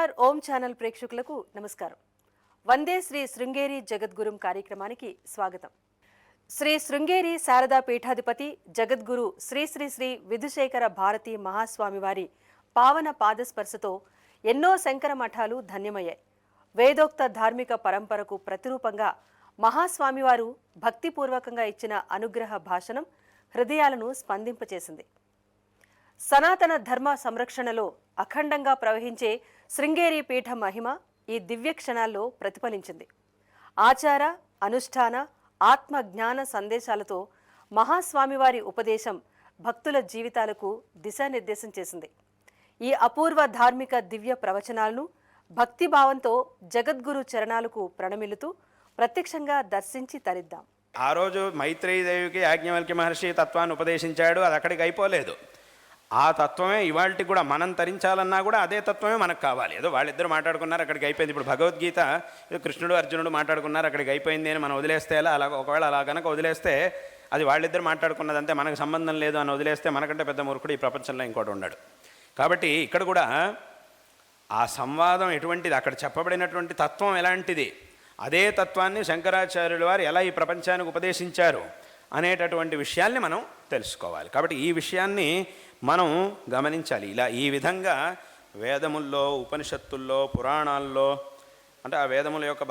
VR ఓం channel ప్రేక్షకులకు నమస్కారం. వందే శ్రీ శృంగేరి జగద్గురు కార్యక్రమానికి స్వాగతం. శ్రీ శృంగేరి శారదా పీఠాధిపతి జగద్గురు శ్రీ శ్రీ శ్రీ విధుశేఖర భారతీ మహాస్వామి వారి పావన పాదస్పర్శతో ఎన్నో శంకర మఠాలు ధన్యమయ్యాయి. వేదోక్త ధార్మిక పరంపరకు ప్రతిరూపంగా మహాస్వామివారు భక్తిపూర్వకంగా ఇచ్చిన అనుగ్రహ భాషణం హృదయాలను స్పందింపచేసింది. సనాతన ధర్మ సంరక్షణలో అఖండంగా ప్రవహించే శృంగేరి పీఠ మహిమ ఈ దివ్య క్షణాల్లో ప్రతిఫలించింది. ఆచార అనుష్ఠాన ఆత్మ జ్ఞాన సందేశాలతో మహాస్వామివారి ఉపదేశం భక్తుల జీవితాలకు దిశానిర్దేశం చేసింది. ఈ అపూర్వ ధార్మిక దివ్య ప్రవచనాలను భక్తిభావంతో జగద్గురు చరణాలకు ప్రణమిలుతూ ప్రత్యక్షంగా దర్శించి తరిద్దాం. ఆ రోజు మైత్రేయదేవికి యాజ్ఞవల్క్య మహర్షి తత్వాన్ని ఉపదేశించాడు. అది అక్కడికి అయిపోలేదు. ఆ తత్వమే ఇవాళకి కూడా మనం తరించాలన్నా కూడా అదే తత్వమే మనకు కావాలి. ఏదో వాళ్ళిద్దరు మాట్లాడుకున్నారు, అక్కడికి అయిపోయింది. ఇప్పుడు భగవద్గీత ఏదో కృష్ణుడు అర్జునుడు మాట్లాడుకున్నారు, అక్కడికి అయిపోయింది అని మనం వదిలేస్తే అలా ఒకవేళ అలా కనుక వదిలేస్తే అది వాళ్ళిద్దరు మాట్లాడుకున్నదంతే, మనకు సంబంధం లేదు అని వదిలేస్తే మనకంటే పెద్ద మూర్ఖుడు ఈ ప్రపంచంలో ఇంకోటి ఉన్నాడు. కాబట్టి ఇక్కడ కూడా ఆ సంవాదం ఎటువంటిది, అక్కడ చెప్పబడినటువంటి తత్వం ఎలాంటిది, అదే తత్వాన్ని శంకరాచార్యుల వారు ఎలా ఈ ప్రపంచానికి ఉపదేశించారు అనేటటువంటి విషయాల్ని మనం తెలుసుకోవాలి. కాబట్టి ఈ విషయాన్ని మనం గమనించాలి. ఇలా ఈ విధంగా వేదముల్లో, ఉపనిషత్తుల్లో, పురాణాల్లో, అంటే ఆ వేదముల యొక్క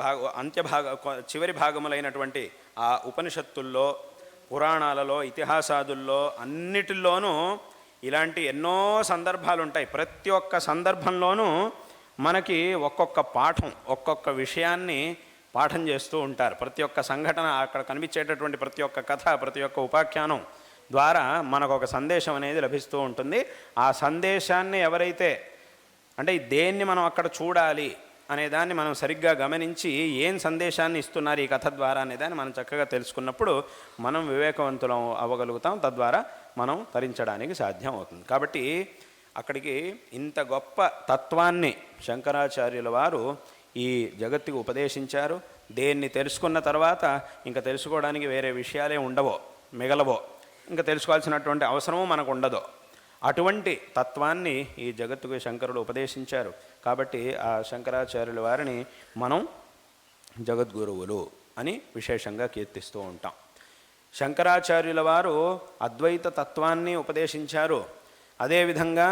చివరి భాగములైనటువంటి ఆ ఉపనిషత్తుల్లో, పురాణాలలో, ఇతిహాసాదుల్లో అన్నిటిల్లోనూ ఇలాంటి ఎన్నో సందర్భాలు ఉంటాయి. ప్రతి ఒక్క సందర్భంలోనూ మనకి ఒక్కొక్క పాఠం, ఒక్కొక్క విషయాన్ని పాఠం చేస్తూ ఉంటారు. ప్రతి ఒక్క సంఘటన, అక్కడ కనిపించేటటువంటి ప్రతి ఒక్క కథ, ప్రతి ఒక్క ఉపాఖ్యానం ద్వారా మనకు ఒక సందేశం అనేది లభిస్తూ ఉంటుంది. ఆ సందేశాన్ని ఎవరైతే, అంటే దేన్ని మనం అక్కడ చూడాలి అనేదాన్ని మనం సరిగ్గా గమనించి ఏం సందేశాన్ని ఇస్తున్నారు ఈ కథ ద్వారా అనేదాన్ని మనం చక్కగా తెలుసుకున్నప్పుడు మనం వివేకవంతులం అవ్వగలుగుతాం. తద్వారా మనం తరించడానికి సాధ్యం అవుతుంది. కాబట్టి అక్కడికి ఇంత గొప్ప తత్వాన్ని శంకరాచార్యుల వారు ఈ జగత్తుకు ఉపదేశించారు. దేన్ని తెలుసుకున్న తర్వాత ఇంకా తెలుసుకోవడానికి వేరే విషయాలే ఉండవో, మిగలవో, ఇంకా తెలుసుకోవాల్సినటువంటి అవసరము మనకు ఉండదు. అటువంటి తత్వాన్ని ఈ జగత్తుకు శంకరుడు ఉపదేశించారు. కాబట్టి ఆ శంకరాచార్యుల వారిని మనం జగద్గురువులు అని విశేషంగా కీర్తిస్తూ ఉంటాం. శంకరాచార్యుల వారు అద్వైత తత్వాన్ని ఉపదేశించారు. అదేవిధంగా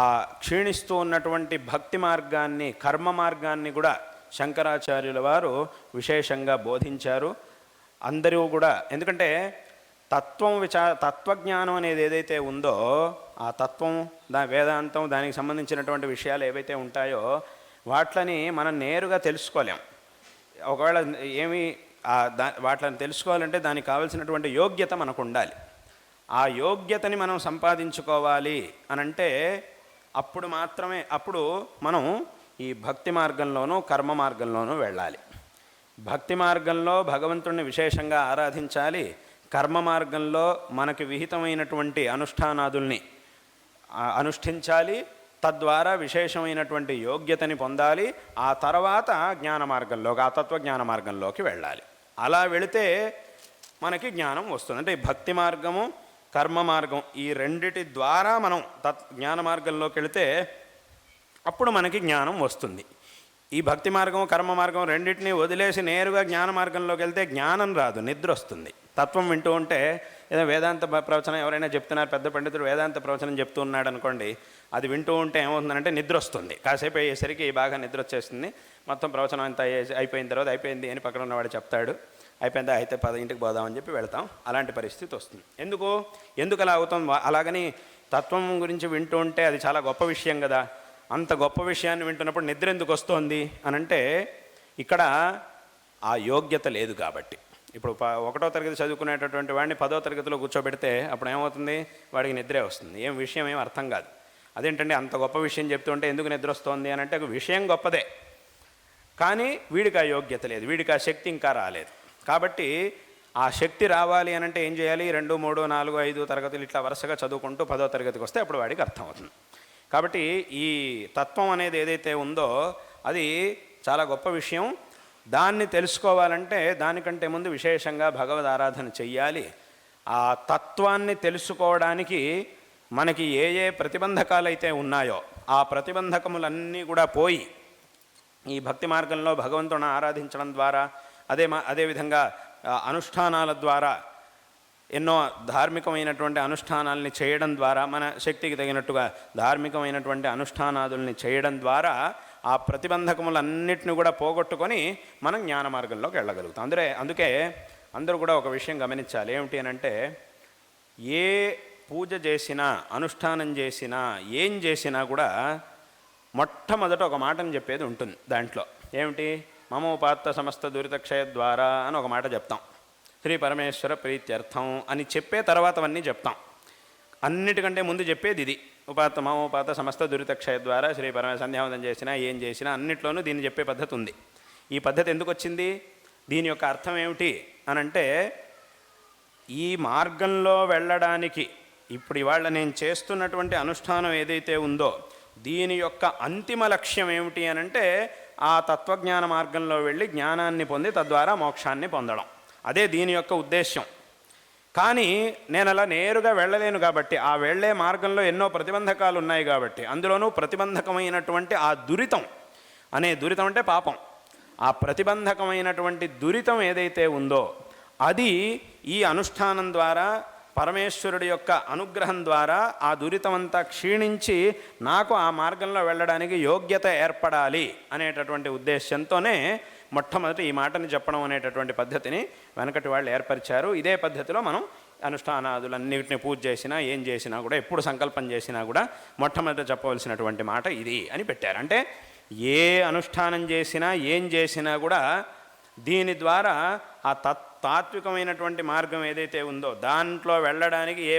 ఆ క్షీణిస్తూ ఉన్నటువంటి భక్తి మార్గాన్ని, కర్మ మార్గాన్ని కూడా శంకరాచార్యుల వారు విశేషంగా బోధించారు. అందరూ కూడా, ఎందుకంటే తత్వజ్ఞానం అనేది ఏదైతే ఉందో ఆ తత్వం, వేదాంతం, దానికి సంబంధించినటువంటి విషయాలు ఏవైతే ఉంటాయో వాట్లని మనం నేరుగా తెలుసుకోలేం. ఒకవేళ వాట్లని తెలుసుకోవాలంటే దానికి కావలసినటువంటి యోగ్యత మనకు ఉండాలి. ఆ యోగ్యతని మనం సంపాదించుకోవాలి అనంటే అప్పుడు మనం ఈ భక్తి మార్గంలోనూ కర్మ మార్గంలోనూ వెళ్ళాలి. భక్తి మార్గంలో భగవంతుడిని విశేషంగా ఆరాధించాలి. కర్మ మార్గంలో మనకి విహితమైనటువంటి అనుష్ఠానాదుల్ని అనుష్ఠించాలి. తద్వారా విశేషమైనటువంటి యోగ్యతని పొందాలి. ఆ తర్వాత జ్ఞాన మార్గంలోకి, ఆ తత్వజ్ఞాన మార్గంలోకి వెళ్ళాలి. అలా వెళితే మనకి జ్ఞానం వస్తుంది. అంటే భక్తి మార్గము, కర్మ మార్గం, ఈ రెండిటి ద్వారా మనం జ్ఞాన మార్గంలోకి వెళితే అప్పుడు మనకి జ్ఞానం వస్తుంది. ఈ భక్తి మార్గం, కర్మ మార్గం రెండింటినీ వదిలేసి నేరుగా జ్ఞాన మార్గంలోకి వెళ్తే జ్ఞానం రాదు, నిద్ర వస్తుంది. తత్వం వింటూ ఉంటే, ఏదో వేదాంత ప్రవచనం ఎవరైనా చెప్తున్నారు, పెద్ద పండితుడు వేదాంత ప్రవచనం చెప్తూ ఉన్నాడు అనుకోండి, అది వింటూ ఉంటే ఏమవుతుందంటే నిద్ర వస్తుంది. కాసేపు అయ్యేసరికి బాగా నిద్ర వచ్చేస్తుంది. మొత్తం ప్రవచనం అంతా అయిపోయిన తర్వాత అయిపోయింది అని పక్కన ఉన్నవాడు చెప్తాడు. అయిపోయిందా, అయితే 10 ఇంటికి పోదామని చెప్పి వెళ్తాం. అలాంటి పరిస్థితి వస్తుంది. ఎందుకు అలా అవుతాం? అలాగని తత్వం గురించి వింటూ ఉంటే అది చాలా గొప్ప విషయం కదా, అంత గొప్ప విషయాన్ని వింటున్నప్పుడు నిద్ర ఎందుకు వస్తోంది అనంటే ఇక్కడ ఆ యోగ్యత లేదు కాబట్టి. ఇప్పుడు 1వ తరగతి చదువుకునేటటువంటి వాడిని 10వ తరగతిలో కూర్చోబెడితే అప్పుడు ఏమవుతుంది? వాడికి నిద్రే వస్తుంది. విషయం ఏం అర్థం కాదు. అదేంటంటే అంత గొప్ప విషయం చెప్తుంటే ఎందుకు నిద్ర వస్తోంది అని అంటే విషయం గొప్పదే, కానీ వీడికి ఆ యోగ్యత లేదు, వీడికి ఆ శక్తి ఇంకా రాలేదు. కాబట్టి ఆ శక్తి రావాలి అనంటే ఏం చేయాలి? 2, 3, 4, 5 తరగతులు ఇట్లా వరుసగా చదువుకుంటూ 10వ తరగతికి వస్తే అప్పుడు వాడికి అర్థమవుతుంది. కాబట్టి ఈ తత్వం అనేది ఏదైతే ఉందో అది చాలా గొప్ప విషయం. దాన్ని తెలుసుకోవాలంటే దానికంటే ముందు విశేషంగా భగవద్ ఆరాధన చెయ్యాలి. ఆ తత్వాన్ని తెలుసుకోవడానికి మనకి ఏ ప్రతిబంధకాలు అయితే ఉన్నాయో ఆ ప్రతిబంధకములన్నీ కూడా పోయి ఈ భక్తి మార్గంలో భగవంతుని ఆరాధించడం ద్వారా అదేవిధంగా అనుష్ఠానాల ద్వారా ఎన్నో ధార్మికమైనటువంటి అనుష్ఠానాలని చేయడం ద్వారా మన శక్తికి తగినట్టుగా ధార్మికమైనటువంటి అనుష్ఠానాదుల్ని చేయడం ద్వారా ఆ ప్రతిబంధకములన్నిటిని కూడా పోగొట్టుకొని మనం జ్ఞాన మార్గంలోకి వెళ్ళగలుగుతాం. అందుకే అందరూ కూడా ఒక విషయం గమనించాలి. ఏమిటి అని అంటే, ఏ పూజ చేసినా అనుష్ఠానం చేసినా ఏం చేసినా కూడా మొట్టమొదట ఒక మాటని చెప్పేది ఉంటుంది దాంట్లో. ఏమిటి? మమోపాత్త సమస్త దురితక్షయ ద్వారా అని ఒక మాట చెప్తాం. శ్రీ పరమేశ్వర ప్రీత్యర్థం అని చెప్పే తర్వాత అవన్నీ చెప్తాం. అన్నిటికంటే ముందు చెప్పేది ఇది. మమోపాత్త సమస్త దురితక్షయ ద్వారా శ్రీ పరమేశ్వర సంధ్యావందనం చేసినా ఏం చేసినా అన్నిట్లోనూ దీన్ని చెప్పే పద్ధతి ఉంది. ఈ పద్ధతి ఎందుకు వచ్చింది? దీని యొక్క అర్థం ఏమిటి అనంటే, ఈ మార్గంలో వెళ్ళడానికి ఇప్పుడు ఇవాళ నేను చేస్తున్నటువంటి అనుష్ఠానం ఏదైతే ఉందో దీని యొక్క అంతిమ లక్ష్యం ఏమిటి అనంటే, ఆ తత్వజ్ఞాన మార్గంలో వెళ్ళి జ్ఞానాన్ని పొంది తద్వారా మోక్షాన్ని పొందడం. అదే దీని యొక్క ఉద్దేశ్యం. కానీ నేను అలా నేరుగా వెళ్ళలేను కాబట్టి, ఆ వెళ్ళే మార్గంలో ఎన్నో ప్రతిబంధకాలు ఉన్నాయి కాబట్టి, అందులోనూ ప్రతిబంధకమైనటువంటి ఆ దురితం అంటే పాపం, ఆ ప్రతిబంధకమైనటువంటి దురితం ఏదైతే ఉందో అది ఈ అనుష్ఠానం ద్వారా పరమేశ్వరుడి యొక్క అనుగ్రహం ద్వారా ఆ దురితమంతా క్షీణించి నాకు ఆ మార్గంలో వెళ్ళడానికి యోగ్యత ఏర్పడాలి అనేటటువంటి ఉద్దేశంతోనే మొట్టమొదటి ఈ మాటని చెప్పడం అనేటటువంటి పద్ధతిని వెనకటి వాళ్ళు ఏర్పరిచారు. ఇదే పద్ధతిలో మనం అనుష్ఠానాదులన్నింటినీ పూజ చేసినా ఏం చేసినా కూడా, ఎప్పుడు సంకల్పం చేసినా కూడా మొట్టమొదట చెప్పవలసినటువంటి మాట ఇది అని పెట్టారు. అంటే ఏ అనుష్ఠానం చేసినా ఏం చేసినా కూడా దీని ద్వారా ఆ తాత్వికమైనటువంటి మార్గం ఏదైతే ఉందో దాంట్లో వెళ్ళడానికి ఏ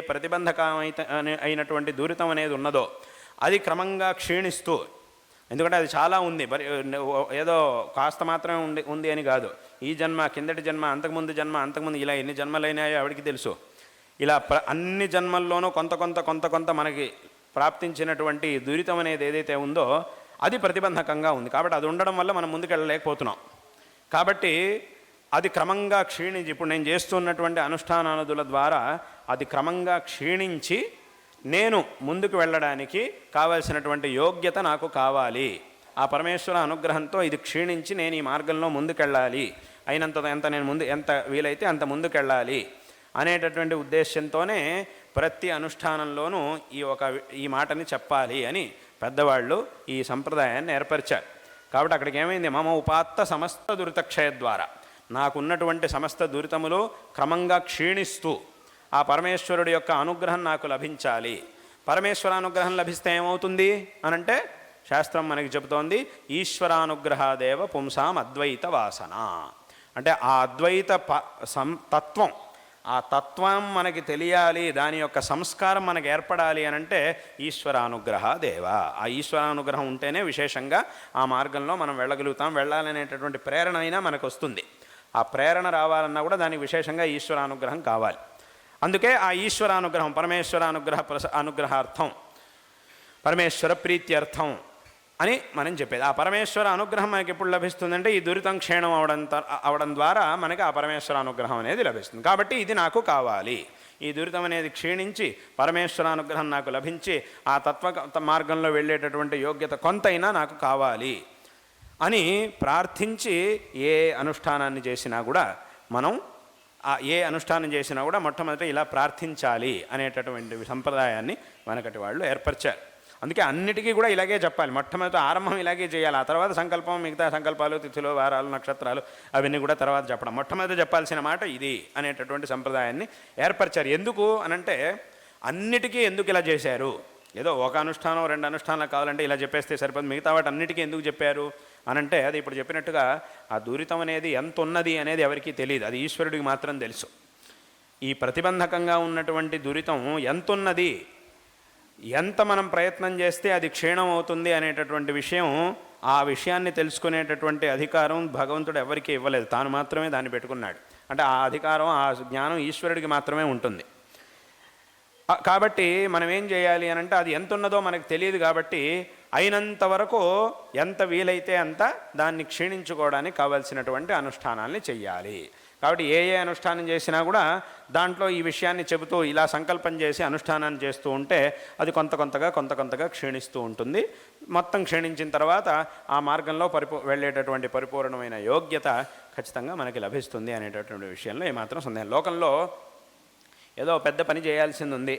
అయినటువంటి దూరితం అనేది ఉన్నదో అది క్రమంగా క్షీణిస్తూ, ఎందుకంటే అది చాలా ఉంది, ఏదో కాస్త మాత్రమే ఉంది అని కాదు. ఈ జన్మ, కిందటి జన్మ, అంతకుముందు ఇలా ఎన్ని జన్మలైనాయో ఆవిడికి తెలుసు. ఇలా అన్ని జన్మల్లోనూ కొంత మనకి ప్రాప్తించినటువంటి దురితం అనేది ఏదైతే ఉందో అది ప్రతిబంధకంగా ఉంది. కాబట్టి అది ఉండడం వల్ల మనం ముందుకు వెళ్ళలేకపోతున్నాం. కాబట్టి అది క్రమంగా క్షీణించి, ఇప్పుడు నేను చేస్తున్నటువంటి అనుష్ఠానాదుల ద్వారా అది క్రమంగా క్షీణించి నేను ముందుకు వెళ్ళడానికి కావలసినటువంటి యోగ్యత నాకు కావాలి. ఆ పరమేశ్వర అనుగ్రహంతో ఇది క్షీణించి నేను ఈ మార్గంలో ముందుకెళ్ళాలి, ఎంత వీలైతే అంత ముందుకెళ్ళాలి అనేటటువంటి ఉద్దేశంతోనే ప్రతి అనుష్ఠానంలోనూ ఈ మాటని చెప్పాలి అని పెద్దవాళ్ళు ఈ సంప్రదాయాన్ని ఏర్పరిచారు. కాబట్టి అక్కడికి ఏమైంది? మమ ఉపాత్త సమస్త దురితక్షయ ద్వారా నాకున్నటువంటి సమస్త దురితములు క్రమంగా క్షీణిస్తూ ఆ పరమేశ్వరుడి యొక్క అనుగ్రహం నాకు లభించాలి. పరమేశ్వర అనుగ్రహం లభిస్తే ఏమవుతుంది అనంటే, శాస్త్రం మనకి చెబుతోంది, ఈశ్వరానుగ్రహాదేవ పుంసాం అద్వైత వాసన. అంటే ఆ అద్వైత తత్వం, ఆ తత్వం మనకి తెలియాలి, దాని యొక్క సంస్కారం మనకు ఏర్పడాలి అనంటే ఈశ్వరానుగ్రహ దేవ. ఆ ఈశ్వరానుగ్రహం ఉంటేనే విశేషంగా ఆ మార్గంలో మనం వెళ్ళగలుగుతాం. వెళ్ళాలనేటటువంటి ప్రేరణ అయినా మనకు వస్తుంది. ఆ ప్రేరణ రావాలన్నా కూడా దానికి విశేషంగా ఈశ్వరానుగ్రహం కావాలి. అందుకే ఆ ఈశ్వరానుగ్రహం, అనుగ్రహార్థం, పరమేశ్వర ప్రీత్యర్థం అని మనం చెప్పేది. ఆ పరమేశ్వర అనుగ్రహం మనకి ఎప్పుడు లభిస్తుందంటే ఈ దురితం క్షీణం అవడం ద్వారా మనకి ఆ పరమేశ్వర అనుగ్రహం అనేది లభిస్తుంది. కాబట్టి ఇది నాకు కావాలి, ఈ దురితం అనేది క్షీణించి పరమేశ్వర అనుగ్రహం నాకు లభించి ఆ మార్గంలో వెళ్ళేటటువంటి యోగ్యత కొంతైనా నాకు కావాలి అని ప్రార్థించి ఏ అనుష్ఠానాన్ని చేసినా కూడా మొట్టమొదట ఇలా ప్రార్థించాలి అనేటటువంటి సంప్రదాయాన్ని మనకటి వాళ్ళు ఏర్పరిచారు. అందుకే అన్నిటికీ కూడా ఇలాగే చెప్పాలి. మొట్టమొదటి ఆరంభం ఇలాగే చేయాలి. ఆ తర్వాత సంకల్పం, మిగతా సంకల్పాలు, తిథులు, వారాలు, నక్షత్రాలు అవన్నీ కూడా తర్వాత చెప్పడం. మొట్టమొదటి చెప్పాల్సిన మాట ఇది అనేటటువంటి సంప్రదాయాన్ని ఏర్పరిచారు. ఎందుకు అనంటే, అన్నిటికీ ఎందుకు ఇలా చేశారు? ఏదో ఒక అనుష్ఠానం 2 అనుష్ఠానాలు కావాలంటే ఇలా చెప్పేస్తే సరిపోదు. మిగతా వాటి అన్నిటికీ ఎందుకు చెప్పారు అనంటే, అది ఇప్పుడు చెప్పినట్టుగా ఆ దూరితం అనేది ఎంత ఉన్నది అనేది ఎవరికీ తెలియదు, అది ఈశ్వరుడికి మాత్రం తెలుసు. ఈ ప్రతిబంధకంగా ఉన్నటువంటి దురితం ఎంతున్నది, ఎంత మనం ప్రయత్నం చేస్తే అది క్షీణం అవుతుంది అనేటటువంటి విషయం, ఆ విషయాన్ని తెలుసుకునేటటువంటి అధికారం భగవంతుడు ఎవరికీ ఇవ్వలేదు. తాను మాత్రమే దాన్ని పెట్టుకున్నాడు. అంటే ఆ అధికారం, ఆ జ్ఞానం ఈశ్వరుడికి మాత్రమే ఉంటుంది. కాబట్టి మనం ఏం చేయాలి అనంటే, అది ఎంత ఉన్నదో మనకు తెలియదు కాబట్టి అయినంత వరకు ఎంత వీలైతే అంత దాన్ని క్షీణించుకోవడానికి కావాల్సినటువంటి అనుష్ఠానాల్ని చెయ్యాలి. కాబట్టి ఏ అనుష్ఠానం చేసినా కూడా దాంట్లో ఈ విషయాన్ని చెబుతూ ఇలా సంకల్పం చేసి అనుష్ఠానాన్ని చేస్తూ ఉంటే అది కొంతగా క్షీణిస్తూ ఉంటుంది. మొత్తం క్షీణించిన తర్వాత ఆ మార్గంలో వెళ్ళేటటువంటి పరిపూర్ణమైన యోగ్యత ఖచ్చితంగా మనకి లభిస్తుంది అనేటటువంటి విషయంలో ఏమాత్రం సందేహం. లోకంలో ఏదో పెద్ద పని చేయాల్సింది ఉంది,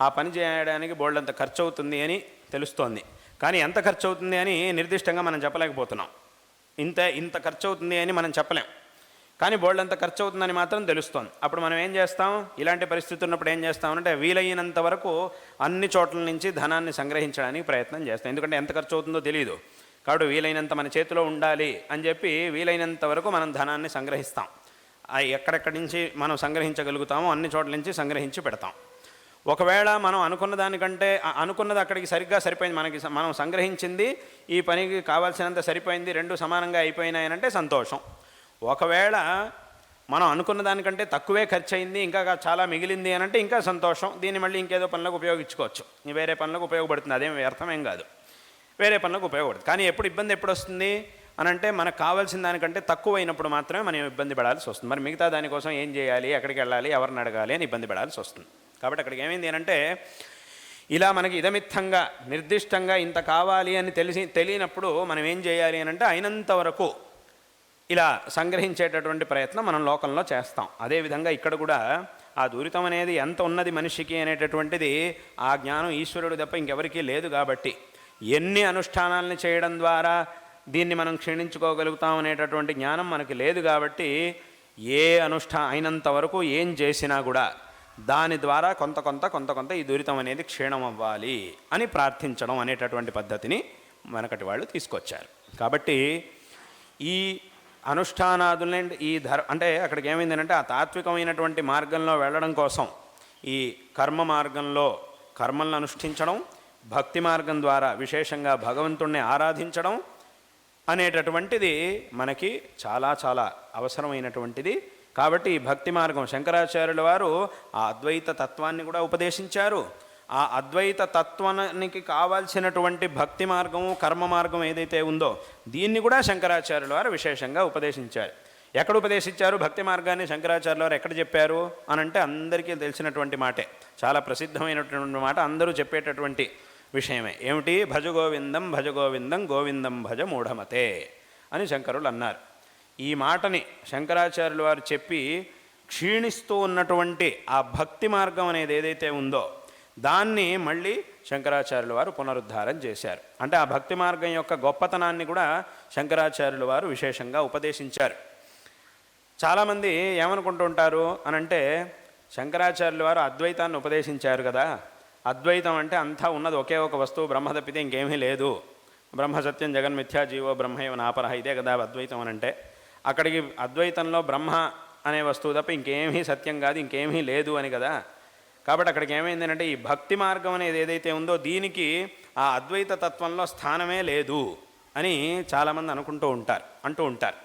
ఆ పని చేయడానికి బోల్డంత ఖర్చు అవుతుంది అని తెలుస్తోంది. కానీ ఎంత ఖర్చు అవుతుంది అని నిర్దిష్టంగా మనం చెప్పలేకపోతున్నాం. ఇంత ఖర్చు అవుతుంది అని మనం చెప్పలేం, కానీ బోల్డంత ఖర్చు అవుతుందని మాత్రం తెలుస్తోంది. అప్పుడు మనం ఏం చేస్తాం, ఇలాంటి పరిస్థితి ఉన్నప్పుడు ఏం చేస్తామంటే వీలైనంత వరకు అన్ని చోట్ల నుంచి ధనాన్ని సంగ్రహించడానికి ప్రయత్నం చేస్తాం. ఎందుకంటే ఎంత ఖర్చు అవుతుందో తెలియదు. కాబట్టి వీలైనంత మన చేతిలో ఉండాలి అని చెప్పి వీలైనంత వరకు మనం ధనాన్ని సంగ్రహిస్తాం. ఎక్కడెక్కడి నుంచి మనం సంగ్రహించగలుగుతామో అన్ని చోట్ల నుంచి సంగ్రహించి పెడతాం. ఒకవేళ మనం అనుకున్న దానికంటే అనుకున్నది అక్కడికి సరిగ్గా సరిపోయింది, మనం సంగ్రహించింది ఈ పనికి కావాల్సినంత సరిపోయింది, రెండు సమానంగా అయిపోయినాయనంటే సంతోషం. ఒకవేళ మనం అనుకున్న దానికంటే తక్కువే ఖర్చు అయింది, ఇంకా చాలా మిగిలింది అని అంటే ఇంకా సంతోషం. దీన్ని మళ్ళీ ఇంకేదో పనులకు ఉపయోగించుకోవచ్చు, వేరే పనులకు ఉపయోగపడుతుంది, అదేం వ్యర్థమేం కాదు, వేరే పనులకు ఉపయోగపడుతుంది. కానీ ఇబ్బంది ఎప్పుడు వస్తుంది అని అంటే మనకు కావాల్సిన దానికంటే తక్కువ అయినప్పుడు మాత్రమే మనం ఇబ్బంది పడాల్సి వస్తుంది. మరి మిగతా దానికోసం ఏం చేయాలి, ఎక్కడికి వెళ్ళాలి, ఎవరిని అడగాలి అని ఇబ్బంది పడాల్సి వస్తుంది. కాబట్టి అక్కడికి ఏమైంది అంటే ఇలా మనకి ఇదమిత్తంగా నిర్దిష్టంగా ఇంత కావాలి అని తెలియనప్పుడు మనం ఏం చేయాలి అని అంటే అయినంత వరకు ఇలా సంగ్రహించేటటువంటి ప్రయత్నం మనం లోకంలో చేస్తాం. అదేవిధంగా ఇక్కడ కూడా ఆ దూరితం అనేది ఎంత ఉన్నది మనిషికి అనేటటువంటిది ఆ జ్ఞానం ఈశ్వరుడు తప్ప ఇంకెవరికీ లేదు. కాబట్టి ఎన్ని అనుష్ఠానాలను చేయడం ద్వారా దీన్ని మనం క్షీణించుకోగలుగుతాం అనేటటువంటి జ్ఞానం మనకి లేదు. కాబట్టి అయినంత వరకు ఏం చేసినా కూడా దాని ద్వారా కొంత ఈ దూరితం అనేది క్షీణం అవ్వాలి అని ప్రార్థించడం అనేటటువంటి పద్ధతిని మనకటి వాళ్ళు తీసుకొచ్చారు. కాబట్టి ఈ అనుష్ఠానాదులే అంటే అక్కడికి ఏమైందంటే ఆ తాత్వికమైనటువంటి మార్గంలో వెళ్ళడం కోసం ఈ కర్మ మార్గంలో కర్మలను అనుష్ఠించడం, భక్తి మార్గం ద్వారా విశేషంగా భగవంతుణ్ణి ఆరాధించడం అనేటటువంటిది మనకి చాలా చాలా అవసరమైనటువంటిది. కాబట్టి ఈ భక్తి మార్గం శంకరాచార్యుల వారు ఆ అద్వైత తత్వాన్ని కూడా ఉపదేశించారు. ఆ అద్వైత తత్వానికి కావాల్సినటువంటి భక్తి మార్గము కర్మ మార్గం ఏదైతే ఉందో దీన్ని కూడా శంకరాచార్యుల వారు విశేషంగా ఉపదేశించారు. ఎక్కడ ఉపదేశించారు భక్తి మార్గాన్ని శంకరాచార్యుల వారు ఎక్కడ చెప్పారు అని అంటే అందరికీ తెలిసినటువంటి మాటే, చాలా ప్రసిద్ధమైనటువంటి మాట, అందరూ చెప్పేటటువంటి విషయమే. ఏమిటి? భజ గోవిందం భజ గోవిందం గోవిందం భజ మూఢమతే అని శంకరులు అన్నారు. ఈ మాటని శంకరాచార్యుల వారు చెప్పి క్షీణిస్తూ ఉన్నటువంటి ఆ భక్తి మార్గం అనేది ఏదైతే ఉందో దాన్ని మళ్ళీ శంకరాచార్యుల వారు పునరుద్ధారం చేశారు. అంటే ఆ భక్తి మార్గం యొక్క గొప్పతనాన్ని కూడా శంకరాచార్యుల వారు విశేషంగా ఉపదేశించారు. చాలామంది ఏమనుకుంటూ ఉంటారు అనంటే శంకరాచార్యుల వారు అద్వైతాన్ని ఉపదేశించారు కదా, అద్వైతం అంటే అంతా ఉన్నది ఒకే ఒక వస్తువు, బ్రహ్మ తప్పితే ఇంకేమీ లేదు, బ్రహ్మ సత్యం జగన్మిథ్యా జీవో బ్రహ్మైవ నాపరః, ఇదే కదా అద్వైతం అని అంటే. అక్కడికి అద్వైతంలో బ్రహ్మ అనే వస్తువు తప్ప ఇంకేమీ సత్యం కాదు, ఇంకేమీ లేదు అని కదా. కాబట్టి అక్కడికి ఏమైందంటే ఈ భక్తి మార్గం అనేది ఏదైతే ఉందో దీనికి ఆ అద్వైత తత్వంలో స్థానమే లేదు అని చాలామంది అంటూ ఉంటారు.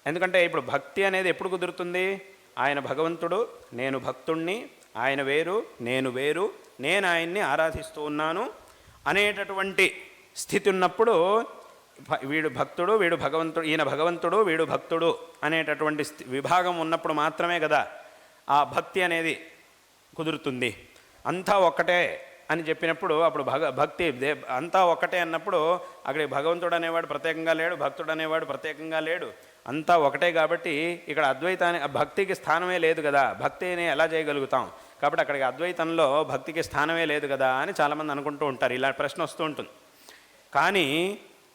ఎందుకంటే ఇప్పుడు భక్తి అనేది ఎప్పుడు కుదురుతుంది? ఆయన భగవంతుడు, నేను భక్తుణ్ణి, ఆయన వేరు, నేను వేరు, నేను ఆయన్ని ఆరాధిస్తూ ఉన్నాను అనేటటువంటి స్థితి ఉన్నప్పుడు వీడు భక్తుడు, వీడు భగవంతుడు, ఈయన భగవంతుడు, వీడు భక్తుడు అనేటటువంటి విభాగం ఉన్నప్పుడు మాత్రమే కదా ఆ భక్తి అనేది కుదురుతుంది. అంతా ఒక్కటే అని చెప్పినప్పుడు అప్పుడు భక్తి అంతా ఒక్కటే అన్నప్పుడు అక్కడికి భగవంతుడు అనేవాడు ప్రత్యేకంగా లేడు, భక్తుడు అనేవాడు ప్రత్యేకంగా లేడు, అంతా ఒకటే. కాబట్టి ఇక్కడ భక్తికి స్థానమే లేదు కదా, భక్తిని ఎలా చేయగలుగుతాం? కాబట్టి అక్కడికి అద్వైతంలో భక్తికి స్థానమే లేదు కదా అని చాలామంది అనుకుంటూ ఉంటారు. ఇలా ప్రశ్న వస్తూ ఉంటుంది. కానీ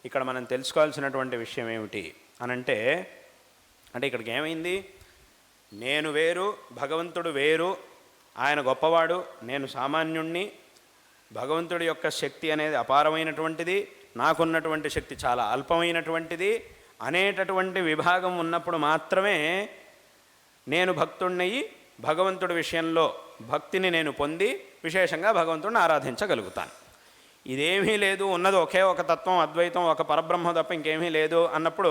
ఇక్కడ మనం తెలుసుకోవాల్సినటువంటి విషయం ఏమిటి అనంటే ఇక్కడికి ఏమైంది? నేను వేరు, భగవంతుడు వేరు, ఆయన గొప్పవాడు, నేను సామాన్యుణ్ణి, భగవంతుడి యొక్క శక్తి అనేది అపారమైనటువంటిది, నాకున్నటువంటి శక్తి చాలా అల్పమైనటువంటిది అనేటటువంటి విభాగం ఉన్నప్పుడు మాత్రమే నేను భక్తుణ్ణి, భగవంతుడి విషయంలో భక్తిని నేను పొంది విశేషంగా భగవంతుడిని ఆరాధించగలుగుతాను. ఇదేమీ లేదు, ఉన్నది ఒకే ఒక తత్వం అద్వైతం, ఒక పరబ్రహ్మ తప్ప ఇంకేమీ లేదు అన్నప్పుడు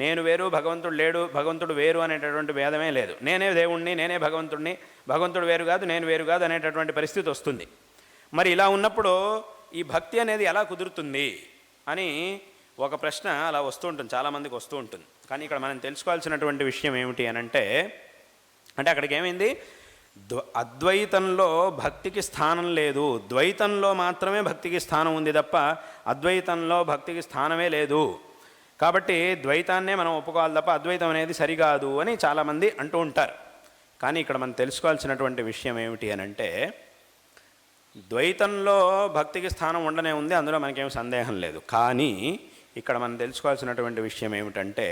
నేను వేరు, భగవంతుడు లేడు, భగవంతుడు వేరు అనేటటువంటి భేదమే లేదు. నేనే దేవుణ్ణి, నేనే భగవంతుడిని, భగవంతుడు వేరు కాదు, నేను వేరు కాదు అనేటటువంటి పరిస్థితి వస్తుంది. మరి ఇలా ఉన్నప్పుడు ఈ భక్తి అనేది ఎలా కుదురుతుంది అని ఒక ప్రశ్న అలా వస్తూ ఉంటుంది, చాలామందికి వస్తూ ఉంటుంది. కానీ ఇక్కడ మనం తెలుసుకోవాల్సినటువంటి విషయం ఏమిటి అని అంటే అక్కడికి ఏమైంది, అద్వైతంలో భక్తికి స్థానం లేదు, ద్వైతంలో మాత్రమే భక్తికి స్థానం ఉంది తప్ప అద్వైతంలో భక్తికి స్థానమే లేదు. కాబట్టి ద్వైతాన్నే మనం ఒప్పుకోవాలి తప్ప అద్వైతం అనేది సరికాదు అని చాలామంది అంటూ ఉంటారు. కానీ ఇక్కడ మనం తెలుసుకోవాల్సినటువంటి విషయం ఏమిటి అని అంటే ద్వైతంలో భక్తికి స్థానం ఉండనే ఉంది, అందులో మనకేం సందేహం లేదు. కానీ ఇక్కడ మనం తెలుసుకోవాల్సినటువంటి విషయం ఏమిటంటే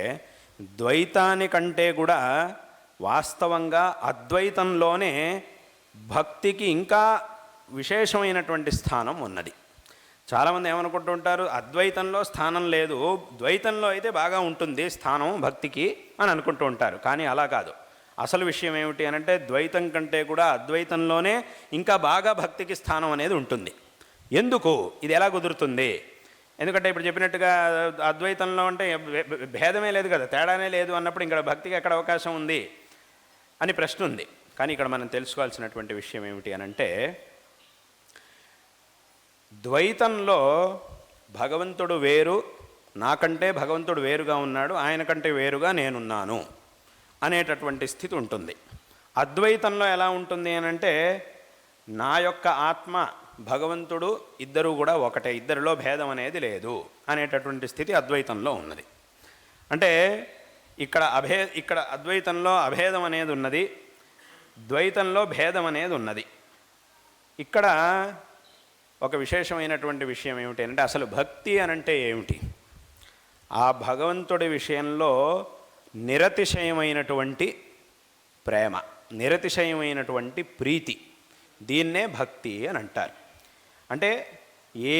ద్వైతానికంటే కూడా వాస్తవంగా అద్వైతంలోనే భక్తికి ఇంకా విశేషమైనటువంటి స్థానం ఉన్నది. చాలామంది ఏమనుకుంటూ ఉంటారు, అద్వైతంలో స్థానం లేదు, ద్వైతంలో అయితే బాగా ఉంటుంది స్థానం భక్తికి అని అనుకుంటూ ఉంటారు. కానీ అలా కాదు. అసలు విషయం ఏమిటి అని అంటే ద్వైతం కంటే కూడా అద్వైతంలోనే ఇంకా బాగా భక్తికి స్థానం అనేది ఉంటుంది. ఎందుకు ఇది ఎలా కుదురుతుంది? ఎందుకంటే ఇప్పుడు చెప్పినట్టుగా అద్వైతంలో అంటే భేదమే లేదు కదా, తేడానే లేదు అన్నప్పుడు ఇక్కడ భక్తికి ఎక్కడ అవకాశం ఉంది అని ప్రశ్న ఉంది. కానీ ఇక్కడ మనం తెలుసుకోవాల్సినటువంటి విషయం ఏమిటి అని అంటే ద్వైతంలో భగవంతుడు వేరు, నాకంటే భగవంతుడు వేరుగా ఉన్నాడు, ఆయన కంటే వేరుగా నేనున్నాను అనేటటువంటి స్థితి ఉంటుంది. అద్వైతంలో ఎలా ఉంటుంది అని అంటే నా యొక్క ఆత్మ భగవంతుడు ఇద్దరు కూడా ఒకటే, ఇద్దరిలో భేదం అనేది లేదు అనేటటువంటి స్థితి అద్వైతంలో ఉన్నది. అంటే ఇక్కడ అద్వైతంలో అభేదం అనేది ఉన్నది, ద్వైతంలో భేదం అనేది ఉన్నది. ఇక్కడ ఒక విశేషమైనటువంటి విషయం ఏమిటి అంటే అసలు భక్తి అనంటే ఏమిటి? ఆ భగవంతుడి విషయంలో నిరతిశయమైనటువంటి ప్రేమ, నిరతిశయమైనటువంటి ప్రీతి, దీన్నే భక్తి అని అంటారు. అంటే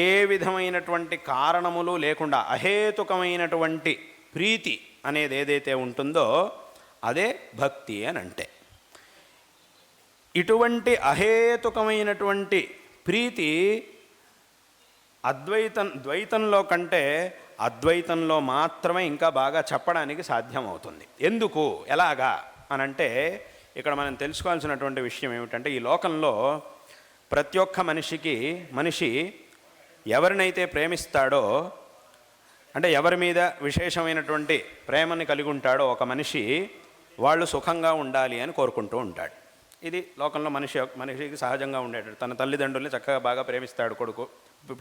ఏ విధమైనటువంటి కారణములు లేకుండా అహేతుకమైనటువంటి ప్రీతి అనేది ఏదైతే ఉంటుందో అదే భక్తి అని అంటే. ఇటువంటి అహేతుకమైనటువంటి ప్రీతి ద్వైతంలో కంటే అద్వైతంలో మాత్రమే ఇంకా బాగా చెప్పడానికి సాధ్యమవుతుంది. ఎందుకు, ఎలాగా అనంటే ఇక్కడ మనం తెలుసుకోవాల్సినటువంటి విషయం ఏమిటంటే ఈ లోకంలో ప్రతి ఒక్క మనిషి ఎవరినైతే ప్రేమిస్తాడో, అంటే ఎవరి మీద విశేషమైనటువంటి ప్రేమని కలిగి ఉంటాడో ఒక మనిషి, వాళ్ళు సుఖంగా ఉండాలి అని కోరుకుంటూ ఉంటాడు. ఇది లోకంలో మనిషికి సహజంగా ఉండేటట్టు. తన తల్లిదండ్రుల్ని చక్కగా బాగా ప్రేమిస్తాడు కొడుకు.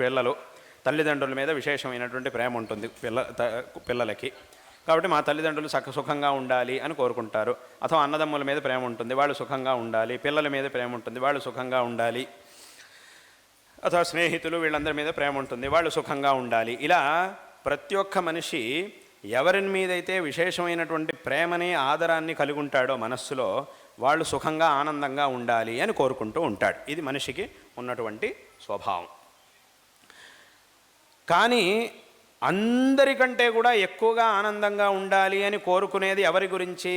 పిల్లలు తల్లిదండ్రుల మీద విశేషమైనటువంటి ప్రేమ ఉంటుంది పిల్లలకి. కాబట్టి మా తల్లిదండ్రులు సుఖంగా ఉండాలి అని కోరుకుంటారు. అథవా అన్నదమ్ముల మీద ప్రేమ ఉంటుంది, వాళ్ళు సుఖంగా ఉండాలి. పిల్లల మీద ప్రేమ ఉంటుంది, వాళ్ళు సుఖంగా ఉండాలి. అథవా స్నేహితులు వీళ్ళందరి మీద ప్రేమ ఉంటుంది, వాళ్ళు సుఖంగా ఉండాలి. ఇలా ప్రతి ఒక్క మనిషి ఎవరి మీదైతే విశేషమైనటువంటి ప్రేమని ఆదరాన్ని కలిగి ఉంటాడో మనస్సులో, వాళ్ళు సుఖంగా ఆనందంగా ఉండాలి అని కోరుకుంటూ ఉంటాడు. ఇది మనిషికి ఉన్నటువంటి స్వభావం. కానీ అందరికంటే కూడా ఎక్కువగా ఆనందంగా ఉండాలి అని కోరుకునేది ఎవరి గురించి?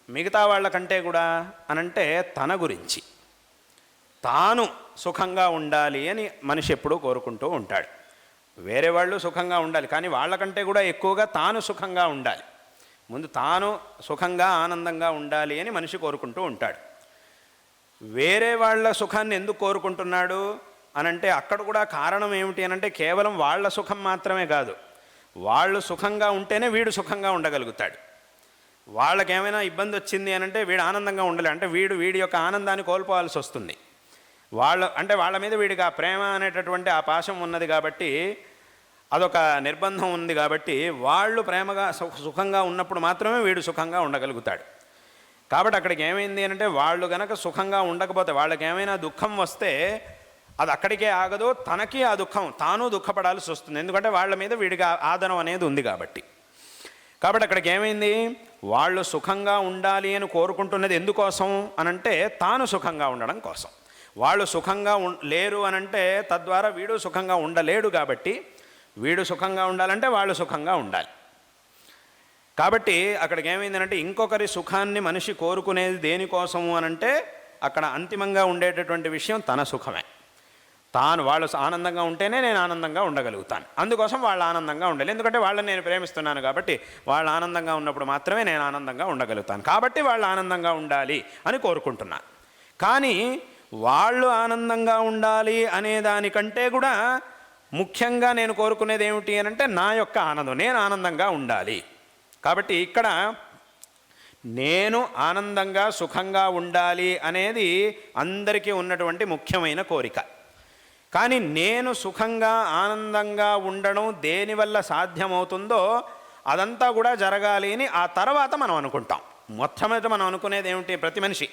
మిగతా వాళ్ళకంటే కూడా అనంటే తన గురించి. తాను సుఖంగా ఉండాలి అని మనిషి ఎప్పుడూ కోరుకుంటూ ఉంటాడు. వేరే వాళ్ళు సుఖంగా ఉండాలి, కానీ వాళ్ళకంటే కూడా ఎక్కువగా తాను సుఖంగా ఉండాలి. ముందు తాను సుఖంగా ఆనందంగా ఉండాలి అని మనిషి కోరుకుంటూ ఉంటాడు. వేరే వాళ్ళ సుఖాన్ని ఎందుకు కోరుకుంటున్నాడు అనంటే అక్కడ కూడా కారణం ఏమిటి అనంటే కేవలం వాళ్ళ సుఖం మాత్రమే కాదు, వాళ్ళు సుఖంగా ఉంటేనే వీడు సుఖంగా ఉండగలుగుతాడు. వాళ్ళకేమైనా ఇబ్బంది వచ్చింది అనంటే వీడు ఆనందంగా ఉండలే, అంటే వీడి యొక్క ఆనందాన్ని కోల్పోవాల్సి వస్తుంది. వాళ్ళ మీద వీడికి ఆ ప్రేమ అనేటటువంటి ఆ పాశం ఉన్నది కాబట్టి, అదొక నిర్బంధం ఉంది కాబట్టి, వాళ్ళు ప్రేమగా సుఖంగా ఉన్నప్పుడు మాత్రమే వీడు సుఖంగా ఉండగలుగుతాడు. కాబట్టి అక్కడికి ఏమైంది అంటే వాళ్ళు గనక సుఖంగా ఉండకపోతే, వాళ్ళకి ఏమైనా దుఃఖం వస్తే అది అక్కడికే ఆగదు, తనకి ఆ దుఃఖం తాను దుఃఖపడాల్సి వస్తుంది. ఎందుకంటే వాళ్ళ మీద వీడికి ఆదరం అనేది ఉంది కాబట్టి. కాబట్టి అక్కడికి ఏమైంది, వాళ్ళు సుఖంగా ఉండాలి అని కోరుకుంటున్నది ఎందుకోసం అనంటే తాను సుఖంగా ఉండడం కోసం. వాళ్ళు సుఖంగా లేరు అనంటే తద్వారా వీడు సుఖంగా ఉండలేడు. కాబట్టి వీడు సుఖంగా ఉండాలంటే వాళ్ళు సుఖంగా ఉండాలి. కాబట్టి అక్కడికి ఏమైందనంటే ఇంకొకరి సుఖాన్ని మనిషి కోరుకునేది దేనికోసము అనంటే అక్కడ అంతిమంగా ఉండేటటువంటి విషయం తన సుఖమే. వాళ్ళు ఆనందంగా ఉంటేనే నేను ఆనందంగా ఉండగలుగుతాను, అందుకోసం వాళ్ళు ఆనందంగా ఉండాలి. ఎందుకంటే వాళ్ళని నేను ప్రేమిస్తున్నాను కాబట్టి వాళ్ళు ఆనందంగా ఉన్నప్పుడు మాత్రమే నేను ఆనందంగా ఉండగలుగుతాను. కాబట్టి వాళ్ళు ఆనందంగా ఉండాలి అని కోరుకుంటున్నాను. కానీ వాళ్ళు ఆనందంగా ఉండాలి అనే దానికంటే కూడా ముఖ్యంగా నేను కోరుకునేది ఏమిటి అనంటే నా యొక్క ఆనందం, నేను ఆనందంగా ఉండాలి. కాబట్టి ఇక్కడ నేను ఆనందంగా సుఖంగా ఉండాలి అనేది అందరికీ ఉన్నటువంటి ముఖ్యమైన కోరిక. కానీ నేను సుఖంగా ఆనందంగా ఉండడం దేనివల్ల సాధ్యమవుతుందో అదంతా కూడా జరగాలి అని ఆ తర్వాత మనం అనుకుంటాం. మొట్టమొదట మనం అనుకునేది ఏమిటి? ప్రతి మనిషి,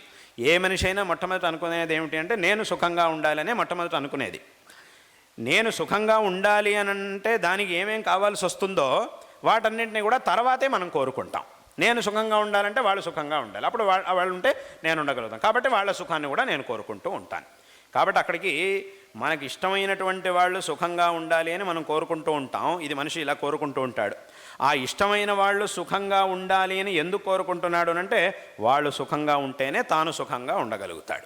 ఏ మనిషి అయినా మొట్టమొదట అనుకునేది ఏమిటి అంటే నేను సుఖంగా ఉండాలనే మొట్టమొదట అనుకునేది. నేను సుఖంగా ఉండాలి అని అంటే దానికి ఏమేం కావాల్సి వస్తుందో వాటన్నింటినీ కూడా తర్వాతే మనం కోరుకుంటాం. నేను సుఖంగా ఉండాలంటే వాళ్ళు సుఖంగా ఉండాలి, అప్పుడు వాళ్ళు ఉంటే నేను ఉండగలుగుతాను. కాబట్టి వాళ్ళ సుఖాన్ని కూడా నేను కోరుకుంటూ ఉంటాను. కాబట్టి అక్కడికి మనకి ఇష్టమైనటువంటి వాళ్ళు సుఖంగా ఉండాలి అని మనం కోరుకుంటూ ఉంటాం. ఇది మనిషి ఇలా కోరుకుంటూ ఉంటాడు. ఆ ఇష్టమైన వాళ్ళు సుఖంగా ఉండాలి అని ఎందుకు కోరుకుంటున్నాడు అంటే వాళ్ళు సుఖంగా ఉంటేనే తాను సుఖంగా ఉండగలుగుతాడు.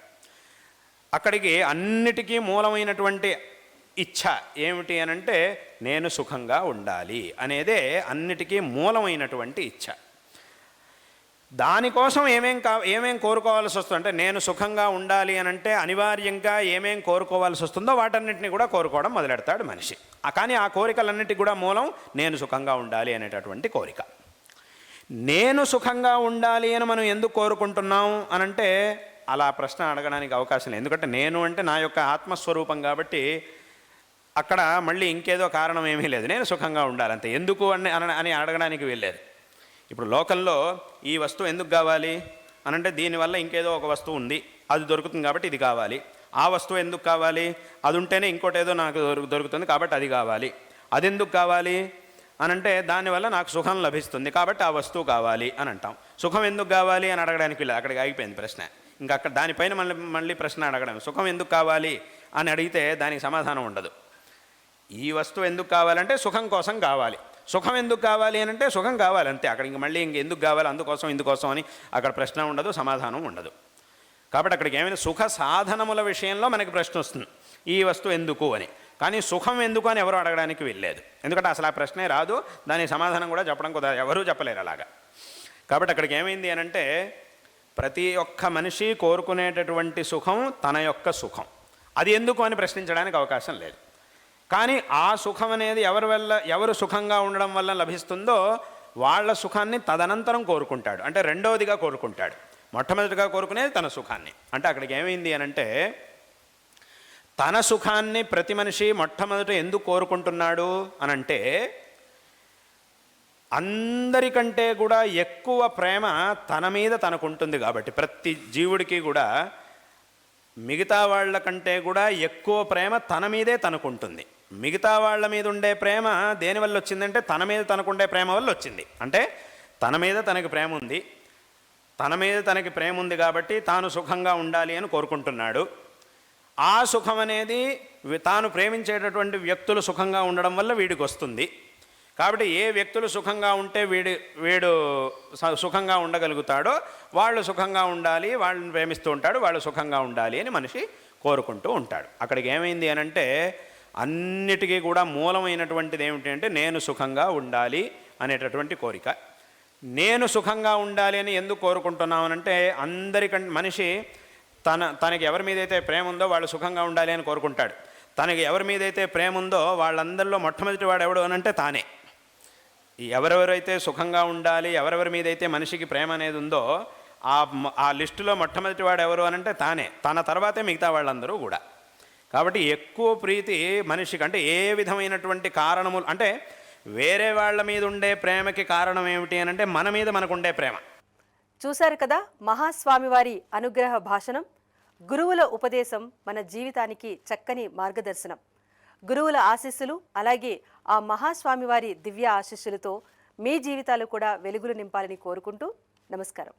అక్కడికి అన్నిటికీ మూలమైనటువంటి ఇచ్ఛ ఏమిటి అనంటే నేను సుఖంగా ఉండాలి అనేదే అన్నిటికీ మూలమైనటువంటి ఇచ్ఛ. దానికోసం ఏమేం కోరుకోవాల్సి వస్తుంది అంటే నేను సుఖంగా ఉండాలి అనంటే అనివార్యంగా ఏమేం కోరుకోవాల్సి వస్తుందో వాటన్నిటిని కూడా కోరుకోవడం మొదలెడతాడు మనిషి. కానీ ఆ కోరికలన్నిటికీ కూడా మూలం నేను సుఖంగా ఉండాలి అనేటటువంటి కోరిక. నేను సుఖంగా ఉండాలి అని మనం ఎందుకు కోరుకుంటున్నాం అనంటే అలా ప్రశ్న అడగడానికి అవకాశం లేదు. ఎందుకంటే నేను అంటే నా యొక్క ఆత్మస్వరూపం కాబట్టి అక్కడ మళ్ళీ ఇంకేదో కారణం ఏమీ లేదు. నేను సుఖంగా ఉండాలంతే, ఎందుకు అని అడగడానికి వెళ్ళలేదు. ఇప్పుడు లోకంలో ఈ వస్తువు ఎందుకు కావాలి అనంటే దీనివల్ల ఇంకేదో ఒక వస్తువు ఉంది, అది దొరుకుతుంది కాబట్టి ఇది కావాలి. ఆ వస్తువు ఎందుకు కావాలి? అది ఉంటేనే ఇంకోటి ఏదో నాకు దొరుకుతుంది కాబట్టి అది కావాలి. అది ఎందుకు కావాలి అనంటే దానివల్ల నాకు సుఖం లభిస్తుంది కాబట్టి ఆ వస్తువు కావాలి అని అంటాం. సుఖం ఎందుకు కావాలి అని అడగడానికి వెళ్ళదు, అక్కడికి ఆగిపోయింది ప్రశ్న. ఇంకా అక్కడ దానిపైన మళ్ళీ ప్రశ్న అడగడం, సుఖం ఎందుకు కావాలి అని అడిగితే దానికి సమాధానం ఉండదు. ఈ వస్తువు ఎందుకు కావాలంటే సుఖం కోసం కావాలి, సుఖం ఎందుకు కావాలి అని అంటే సుఖం కావాలి అంతే. అక్కడ మళ్ళీ ఎందుకు కావాలి, అందుకోసం ఇందుకోసం అని అక్కడ ప్రశ్న ఉండదు, సమాధానం ఉండదు. కాబట్టి అక్కడికి ఏమైనా సుఖ సాధనముల విషయంలో మనకి ప్రశ్న వస్తుంది, ఈ వస్తువు ఎందుకు అని. కానీ సుఖం ఎందుకు అని ఎవరు అడగడానికి వెళ్ళలేదు, ఎందుకంటే అసలు ఆ ప్రశ్నే రాదు, దానికి సమాధానం కూడా చెప్పడం కుదరదు, ఎవరూ చెప్పలేరు అలాగా. కాబట్టి అక్కడికి ఏమైంది అని అంటే ప్రతి ఒక్క మనిషి కోరుకునేటటువంటి సుఖం తన యొక్క సుఖం, అది ఎందుకు అని ప్రశ్నించడానికి అవకాశం లేదు. కానీ ఆ సుఖం అనేది ఎవరు సుఖంగా ఉండడం వల్ల లభిస్తుందో వాళ్ళ సుఖాన్ని తదనంతరం కోరుకుంటాడు, అంటే రెండవదిగా కోరుకుంటాడు. మొట్టమొదటిగా కోరుకునేది తన సుఖాన్ని. అంటే అక్కడికి ఏమైంది అనంటే తన సుఖాన్ని ప్రతి మనిషి మొట్టమొదట ఎందుకు కోరుకుంటున్నాడు అనంటే అందరికంటే కూడా ఎక్కువ ప్రేమ తన మీద తనకుంటుంది కాబట్టి. ప్రతి జీవుడికి కూడా మిగతా వాళ్ళ కంటే కూడా ఎక్కువ ప్రేమ తన మీదే తనకుంటుంది. మిగతా వాళ్ళ మీద ఉండే ప్రేమ దేనివల్ల వచ్చిందంటే తన మీద తనకుండే ప్రేమ వల్ల వచ్చింది. అంటే తన మీద తనకి ప్రేమ ఉంది, తన మీద తనకి ప్రేమ ఉంది కాబట్టి తాను సుఖంగా ఉండాలి అని కోరుకుంటున్నాడు. ఆ సుఖం అనేది తాను ప్రేమించేటటువంటి వ్యక్తులు సుఖంగా ఉండడం వల్ల వీడికి వస్తుంది. కాబట్టి ఏ వ్యక్తులు సుఖంగా ఉంటే వీడు సుఖంగా ఉండగలుగుతాడో వాళ్ళు సుఖంగా ఉండాలి, వాళ్ళని ప్రేమిస్తూ ఉంటాడు, వాళ్ళు సుఖంగా ఉండాలి అని మనిషి కోరుకుంటూ ఉంటాడు. అక్కడికి ఏమైంది అనంటే అన్నిటికీ కూడా మూలమైనటువంటిది ఏమిటి అంటే నేను సుఖంగా ఉండాలి అనేటటువంటి కోరిక. నేను సుఖంగా ఉండాలి అని ఎందుకు కోరుకుంటున్నామనంటే మనిషి తనకి ఎవరి మీదైతే ప్రేమ ఉందో వాళ్ళు సుఖంగా ఉండాలి అని కోరుకుంటాడు. తనకి ఎవరి మీదైతే ప్రేమ ఉందో వాళ్ళందరిలో మొట్టమొదటి వాడు ఎవడు అనంటే తానే. ఎవరెవరైతే సుఖంగా ఉండాలి, ఎవరెవరి మీదైతే మనిషికి ప్రేమ అనేది ఉందో ఆ లిస్టులో మొట్టమొదటి వాడు ఎవరు అనంటే తానే. తన తర్వాతే మిగతా వాళ్ళందరూ కూడా. కాబట్టి ఎక్కువ ప్రీతి మనిషికి అంటే ఏ విధమైనటువంటి కారణములు అంటే వేరే వాళ్ళ మీద ఉండే ప్రేమకి కారణం ఏమిటి అనంటే మన మీద మనకుండే ప్రేమ. చూశారు కదా మహాస్వామివారి అనుగ్రహ భాషణం. గురువుల ఉపదేశం మన జీవితానికి చక్కని మార్గదర్శనం. గురువుల ఆశీస్సులు అలాగే ఆ మహాస్వామివారి దివ్య ఆశీస్సులతో మీ జీవితాలు కూడా వెలుగులు నింపాలని కోరుకుంటూ నమస్కారం.